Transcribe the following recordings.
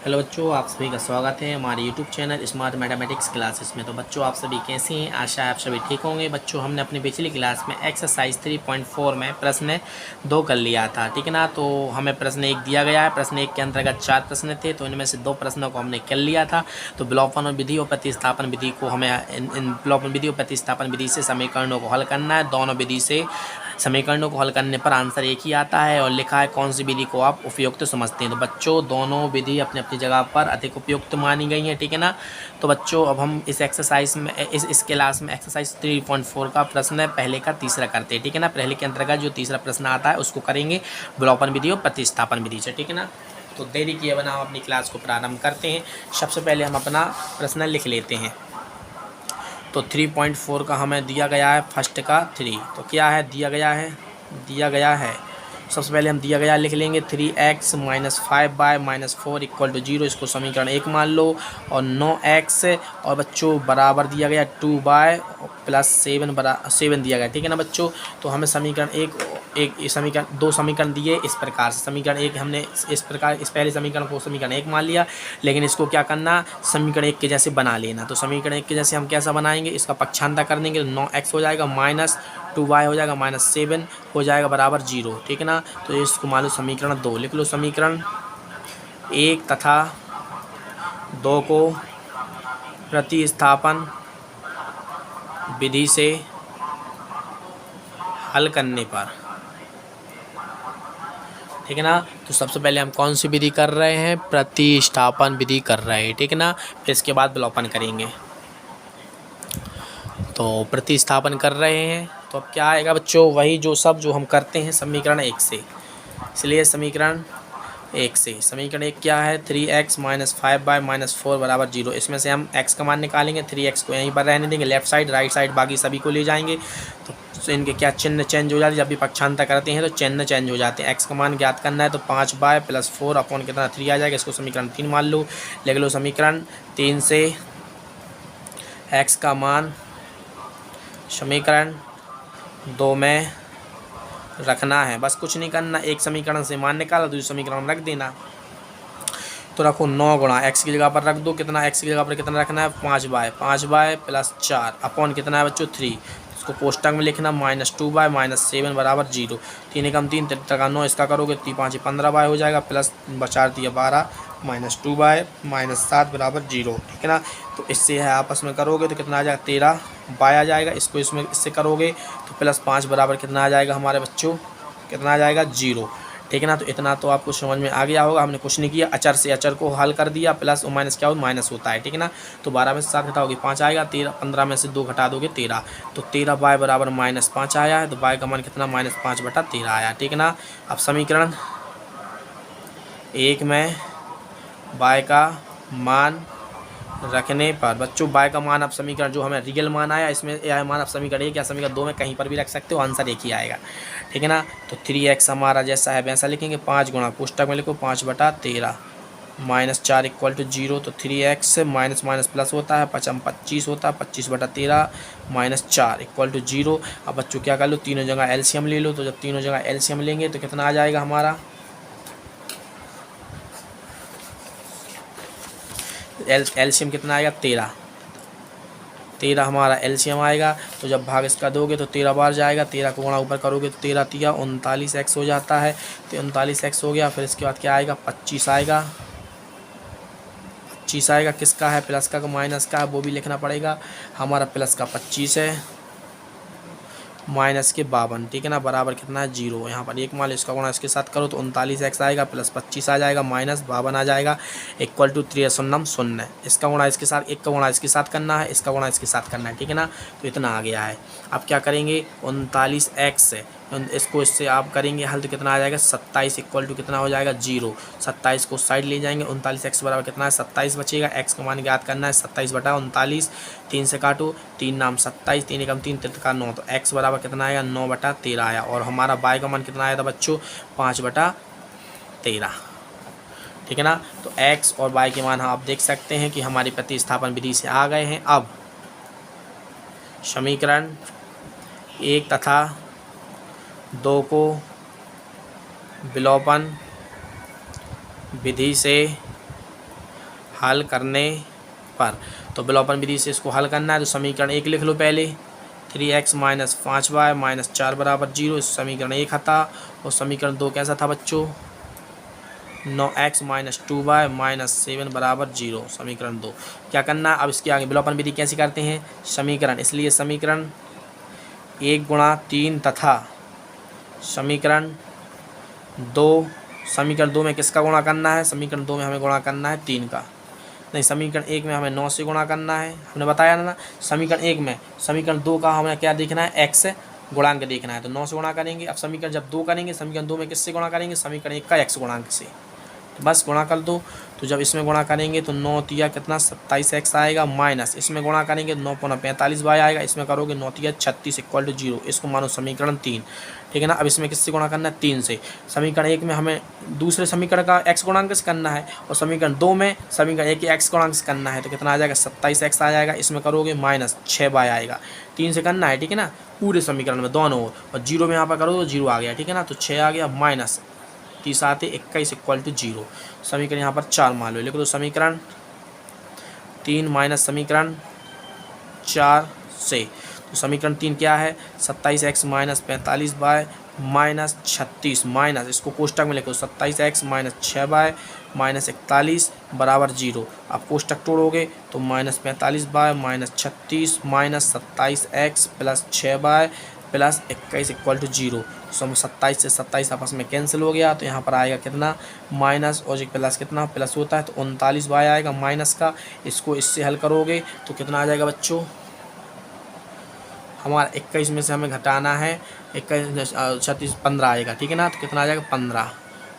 Hello बच्चों, आप सभी का स्वागत है हमारे YouTube channel smart mathematics classes में। तो बच्चों, आप सभी कैसे हैं? आशा है आप सभी ठीक होंगे। बच्चों, हमने अपनी पिछली क्लास में एक्सरसाइज 3.4 में प्रश्न 2 कर लिया था, ठीक है ना। तो हमें प्रश्न 1 दिया गया है। प्रश्न 1 के अंतर्गत 4 प्रश्न थे, तो इनमें से 2 प्रश्नों को हमने कर लिया था। तो विलोपन विधि और प्रतिस्थापन विधि को हमें इन विलोपन विधि और प्रतिस्थापन विधि से समीकरणों को हल करना है। दोनों विधि से समीकरणों को हल करने पर आंसर एक ही आता है और लिखा है कौन सी विधि को आप उपयुक्त समझते हैं। तो बच्चों, दोनों विधि अपनी अपनी जगह पर अधिक उपयुक्त मानी गई हैं, ठीक है ना। तो बच्चों, अब हम इस एक्सरसाइज में इस क्लास में एक्सरसाइज 3.4 का प्रश्न है पहले का तीसरा करते हैं, ठीक है ना। पहले के अंतर्गत जो तीसरा प्रश्न आता है उसको करेंगे विलोपन विधि और प्रतिस्थापन विधि से, ठीक है ना। तो देरी किए बिना हम अपनी क्लास को प्रारंभ करते हैं। सबसे पहले हम अपना प्रश्न लिख लेते हैं। तो 3.4 का हमें दिया गया है फर्स्ट का 3। तो क्या है दिया गया है सबसे पहले हम दिया गया लिख लेंगे 3x minus 5y minus 4 equal to 0। इसको समीकरण 1 मान लो। और 9x और बच्चों बराबर दिया गया 2y प्लस 7 दिया गया, ठीक है ना बच्चों। तो हमें समीकरण एक समीकरण 2 समीकरण दिए इस प्रकार से। समीकरण 1 हमने इस प्रकार इस पहले समीकरण को समीकरण 1 मान लिया, लेकिन इसको क्या करना, समीकरण 1 के जैसे बना लेना। तो समीकरण 1 के जैसे हम कैसा बनाएंगे, इसका पक्षांतर कर देंगे। तो 9x हो जाएगा माइनस 2y हो जाएगा माइनस 7 हो जाएगा बराबर 0, ठीक है ना। तो इसको मान लो समीकरण 2 लिख लो। समीकरण 1 तथा 2 को प्रतिस्थापन विधि से हल करने पर, ठीक है ना। तो सबसे पहले हम कौन सी विधि कर रहे हैं, प्रतिस्थापन विधि कर रहे हैं, ठीक है ना। फिर इसके बाद विलोपन करेंगे। तो प्रतिस्थापन कर रहे हैं तो अब क्या आएगा बच्चों, वही जो हम करते हैं समीकरण 1 से। इसलिए समीकरण 1 क्या है, 3x माइनस 5y माइनस 4 बराबर 0। इसमें से हम x का मान निकालेंगे। 3x को यहीं पर रहने देंगे, लेफ्ट साइड राइट साइड बाकी सभी को ले जाएंगे। तो इनके क्या चिन्ह चेंज हो जाते हैं, जब भी पक्षांतर करते हैं तो चिन्ह चेंज हो जाते हैं। x का मान ज्ञात करना है तो 5y प्लस 4 अपॉन कितना 3 आ जाएगा। इसको समीकरण 3 मान लो। लिख लो समीकरण 3 से x का मान समीकरण 2 में रखना है। बस कुछ नहीं करना, एक समीकरण से मान निकाला दूसरे समीकरण में रख देना। तो रखो 9 गुणा x की जगह पर रख दो, कितना x की जगह पर कितना रखना है 5y प्लस 4 अपॉन कितना है बच्चों 3। इसको कोष्टक में लिखना माइनस 2y माइनस 7 बराबर 0। 3 एकम 3 3 9 इसका करोगे 3 5 15y हो जाएगा प्लस 4 12 माइनस 2y माइनस 7 बराबर 0, ठीक है ना। तो इससे है आपस में करोगे तो कितना आ जाएगा 13y आ जाएगा। इसको इससे करोगे तो प्लस 5 बराबर कितना आ जाएगा हमारे बच्चों, कितना आ जाएगा 0, ठीक है ना। तो इतना तो आपको समझ में आ गया होगा। हमने कुछ नहीं किया, अचर से अचर को हल कर दिया। प्लस और माइनस क्या हो, माइनस होता है, ठीक है ना। तो 12 में से 7 घटाओगे 5 आएगा। 15 में से 2 घटा दोगे 13। तो 13y बराबर माइनस 5 आया है। तो y का मान कितना माइनस 5/13 आया, ठीक है ना। अब समीकरण 1 में y का मान रखने पर बच्चों y का मान, अब समीकरण जो हमें रियल मान आया इसमें यह मान आप समीकरण 1 या समीकरण 2 में कहीं पर भी रख सकते हो, आंसर एक ही आएगा, ठीक है ना। तो 3x हमारा जैसा है वैसा लिखेंगे। 5 गुणा कोष्टक में लिखो 5/13 माइनस 4 इक्वल टू 0। तो 3x माइनस माइनस प्लस होता है 25 होता है 25/13 माइनस 4 इक्वल टू 0। अब बच्चों क्या कर लो, तीनों जगह एलसीएम ले लो। तो जब तीनों जगह एलसीएम लेंगे तो कितना आ जाएगा हमारा, एलसीएम कितना आएगा 13 हमारा एलसीएम आएगा। तो जब भाग इसका दोगे तो 13 बार जाएगा। 13 को गुणा ऊपर करोगे तो 13 तिया 39x हो जाता है। तो 39x हो गया। फिर इसके बाद क्या आएगा 25 आएगा। 25 आएगा किसका है, प्लस का माइनस का है वो भी लिखना पड़ेगा। हमारा प्लस का 25 है माइनस के 52, ठीक है ना, बराबर कितना है 0। यहाँ पर एक मान लो, इसका गुणा इसके साथ करो तो 39x आएगा प्लस 25 आ जाएगा माइनस 52 आ जाएगा इक्वल टू 3 0 0। इसका गुणा इसके साथ, एक का गुणा इसके साथ करना है, इसका गुणा इसके साथ करना है, ठीक है ना। तो इतना आ गया है। अब क्या करेंगे 39x इसको इससे आप करेंगे हल तो कितना आ जाएगा 27 इक्वल टू कितना हो जाएगा 0। 27 को साइड ले जाएंगे। 39x बराबर कितना है 27 बचेगा। x का मान ज्ञात करना है 27/39। 3 से काटो 3 नाम 27, 3 एकम 3 3 का 9। तो x बराबर कितना आएगा 9/13 आया। और हमारा y का मान कितना आया था बच्चों 5/13, ठीक है ना। तो x और y के मान आप देख सकते हैं कि हमारी प्रतिस्थापन विधि से आ गए हैं। अब समीकरण 1 तथा 2 को विलोपन विधि से हल करने पर। तो विलोपन विधि से इसको हल करना है, तो समीकरण 1 लिख लो पहले। 3x माइनस 5y माइनस 4 बराबर 0, समीकरण 1 था। और समीकरण 2 कैसा था बच्चों? 9x माइनस 2y माइनस 7 बराबर 0, समीकरण 2। क्या करना है अब इसके आगे? विलोपन विधि कैसे करते हैं? समीकरण, इसलिए समीकरण 1 गुणा 3 तथा समीकरण 2, समीकरण 2 में किसका गुणा करना है? समीकरण 2 में हमें गुणा करना है 3 का। नहीं, समीकरण 1 में हमें 9 से गुणा करना है, हमने बताया ना। समीकरण 1 में, समीकरण 2 का हमें क्या देखना है? x गुणांक देखना है, तो 9 से गुणा करेंगे। अब समीकरण जब 2 करेंगे, समीकरण 2 में किससे गुणा करेंगे? समीकरण 1 का x गुणांक से, तो बस गुणा कर दो। तो जब इसमें गुणा करेंगे तो 9 तिया कितना 27x आएगा, माइनस इसमें गुणा करेंगे 9 पौना 45y आएगा, इसमें करोगे 9 तिया 36 इक्वल टू 0, इसको मानो समीकरण 3। ठीक है ना। अब इसमें किससे गुणा करना है? 3 से। समीकरण 1 में हमें दूसरे समीकरण का x गुणांक से करना है, और समीकरण 2 में समीकरण 1 के x गुणांक से करना है, तो कितना आ जाएगा? 27x आ जाएगा, इसमें करोगे माइनस 6y आएगा। 3 से करना है, ठीक है ना, पूरे समीकरण में दोनों ओर, और 0 में यहाँ पर करो तो 0 आ गया, ठीक है ना। तो 6 आ गया, माइनस 30 आते 21 इक्वल टू 0, समीकरण यहाँ पर 4 मान लो। लिख दो समीकरण 3 माइनस समीकरण 4 से। तो समीकरण 3 क्या है? 27x minus 45y minus 36, minus इसको कोष्टक में लिखो 27x माइनस 6y माइनस 41 बराबर 0। अब कोष्टक तोड़ोगे तो minus 45y minus 36 minus 27x plus 6y plus 21 equal to 0। सम 27 से 27 आपस में कैंसिल हो गया, तो यहाँ पर आएगा कितना? माइनस और प्लस, कितना प्लस होता है तो 39y आएगा माइनस का। इसको इससे हल करोगे तो कितना आ जाएगा बच्चों? हमारा 21 में से हमें घटाना है 21, 36, 15 आएगा, ठीक है ना। तो कितना आ जाएगा? 15,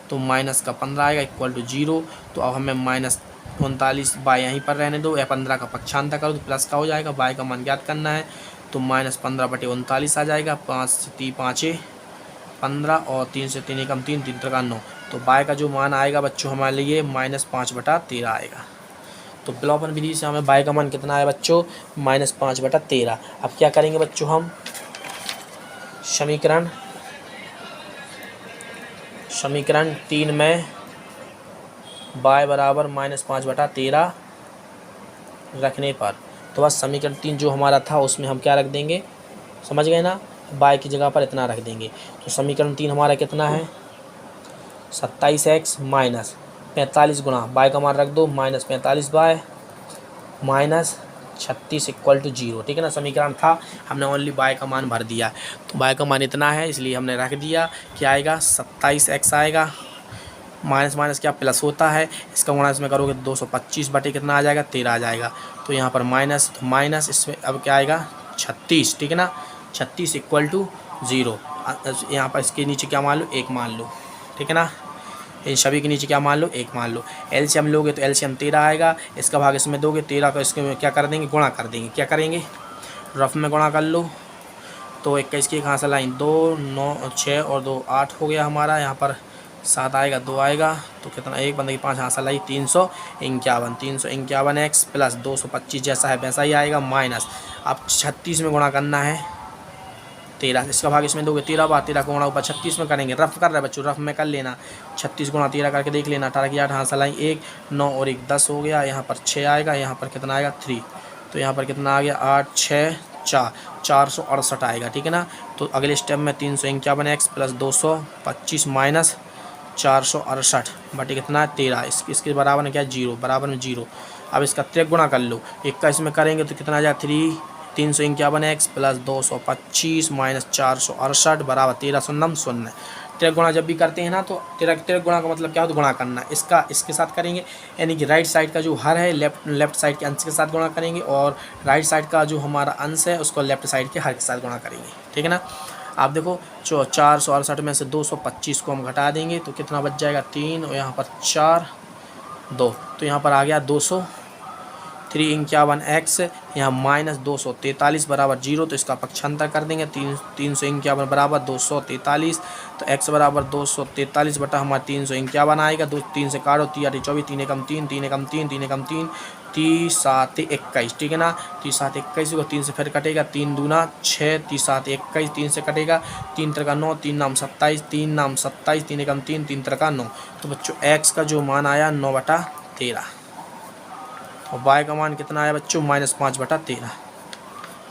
तो माइनस का 15 आएगा इक्वल टू 0। तो अब हमें माइनस 39 बाय यहीं पर रहने दो, या 15 का पक्षांतर करो तो प्लस का हो जाएगा। बाय का मान ज्ञात करना है, तो माइनस 15/39 आ जाएगा। 5 से 3 5 15, और 3 से 3 एकम 3, 3 त्रिका 9। तो बाय का जो मान आएगा बच्चों हमारे लिए माइनस 5/13 आएगा। तो विलोपन विधि से हमें बाय का मान कितना आया बच्चों? माइनस 5/13। अब क्या करेंगे बच्चों? हम समीकरण 3 में बाय बराबर माइनस 5/13 रखने पर, तो बस समीकरण 3 जो हमारा था उसमें हम क्या रख देंगे? समझ गए ना? बाय की जगह पर इतना रख देंगे। तो समीकरण 3 हमारा कितना है? 27x माइनस 45 गुणा बाय का मान रख दो minus 45 by minus 36 equal to 0, ठीक है ना। समीकरण था, हमने ओनली बाय का मान भर दिया, तो बाय का मान इतना है इसलिए हमने रख दिया। क्या आएगा? 27x आएगा, माइनस माइनस क्या प्लस होता है, इसका गुणा इसमें करोगे 225 बटे कितना आ जाएगा? 13 आ जाएगा। तो यहाँ पर माइनस, तो माइनस इसमें अब क्या आएगा? 36, ठीक है ना। 36 इक्वल टू 0। यहाँ पर इसके नीचे क्या मान लो? 1 मान लो, ठीक है ना। इन सभी के नीचे क्या मान लो? 1 मान लो। एलसीएम लोगे तो एलसीएम 13 आएगा, इसका भाग इसमें दोगे 13 का, इसके क्या कर देंगे? गुणा कर देंगे। क्या करेंगे? रफ में गुणा कर लो, तो 21 की कहाँ से लाइन? 2 9 6 और 2 8 हो गया हमारा। यहाँ पर 7 आएगा, 2 आएगा, तो कितना? 1 बंदे की 5 हाथ से लाई 351x प्लस 225 जैसा है वैसा ही आएगा, माइनस अब 36 में गुणा करना है 13, इसका भाग इसमें दोगे 13 बार 13 को गुणा ऊपर 36 में करेंगे। रफ कर रहे बच्चों, रफ में कर लेना। 36 गुणा 13 करके देख लेना। 18 की 8 हाथ से लाई 1 9 और 1 10 हो गया। यहाँ पर 6 आएगा, यहाँ पर कितना आएगा? 3, तो यहाँ पर कितना आ गया? 8 6 4 468 आएगा, ठीक है ना। तो अगले स्टेप में 351x प्लस 225 माइनस 468 बटे कितना? 13, इसके बराबर में क्या? 0, बराबर में 0। अब इसका त्रिक गुणा कर लो, 21 में करेंगे तो कितना आ जाएगा? 351x प्लस 225 माइनस 468 बराबर 13 शून्यम 0। त्रिक गुणा जब भी करते हैं ना, तो त्रिक गुणा का मतलब क्या होता है? गुणा करना। इसका इसके साथ करेंगे, यानी कि राइट साइड का जो हर है लेफ्ट साइड के अंश के साथ गुणा करेंगे, और राइट साइड का जो हमारा अंश है उसको लेफ्ट साइड के हर के साथ गुणा करेंगे, ठीक है ना। आप देखो 468 में से 225 को हम घटा देंगे तो कितना बच जाएगा? 3, और यहाँ पर 4 2, तो यहाँ पर आ गया 200 351x, यहाँ माइनस 243 बराबर 0, तो इसका पक्षांतर कर देंगे। 351 बराबर 243, तो x बराबर 243 बटा हमारा 351 आएगा। 2 3 से काटो, 3 8 24, 3 एकम 3, 3 एकम 3, 3 एकम 3, 3 7 21, ठीक है ना। 3 7 21 को 3 से फिर कटेगा, 3 दूना 6, 3 7 21, 3 से कटेगा, 3 त्रिका 9, 3 नाम 27, 3 नाम 27, 3 एकम 3, 3 त्रिका 9। तो बच्चों x का जो मान आया 9/13। और y का मान कितना आया बच्चों -5/13।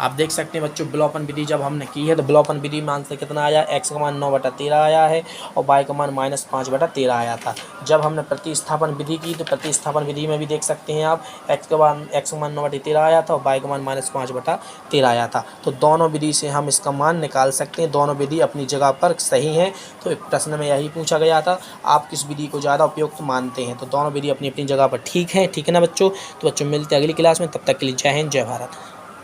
आप देख सकते हैं बच्चों विलोपन विधि जब हमने की है तो विलोपन विधि मान से कितना आया, x का मान 9/13 आया है और y का मान -5/13 आया था। जब हमने प्रतिस्थापन विधि की तो प्रतिस्थापन विधि में भी देख सकते हैं आप x का मान 9/13 आया था और y का मान -5/13 आया था। तो दोनों विधि से हम इसका मान निकाल सकते हैं, दोनों विधि अपनी जगह पर सही हैं। तो एक प्रश्न में यही पूछा गया था आप किस विधि को ज़्यादा उपयुक्त मानते हैं, तो दोनों विधि अपनी अपनी जगह पर ठीक है ना बच्चों। तो बच्चों मिलते हैं अगली क्लास में, तब तक के लिए जय हिंद जय भारत।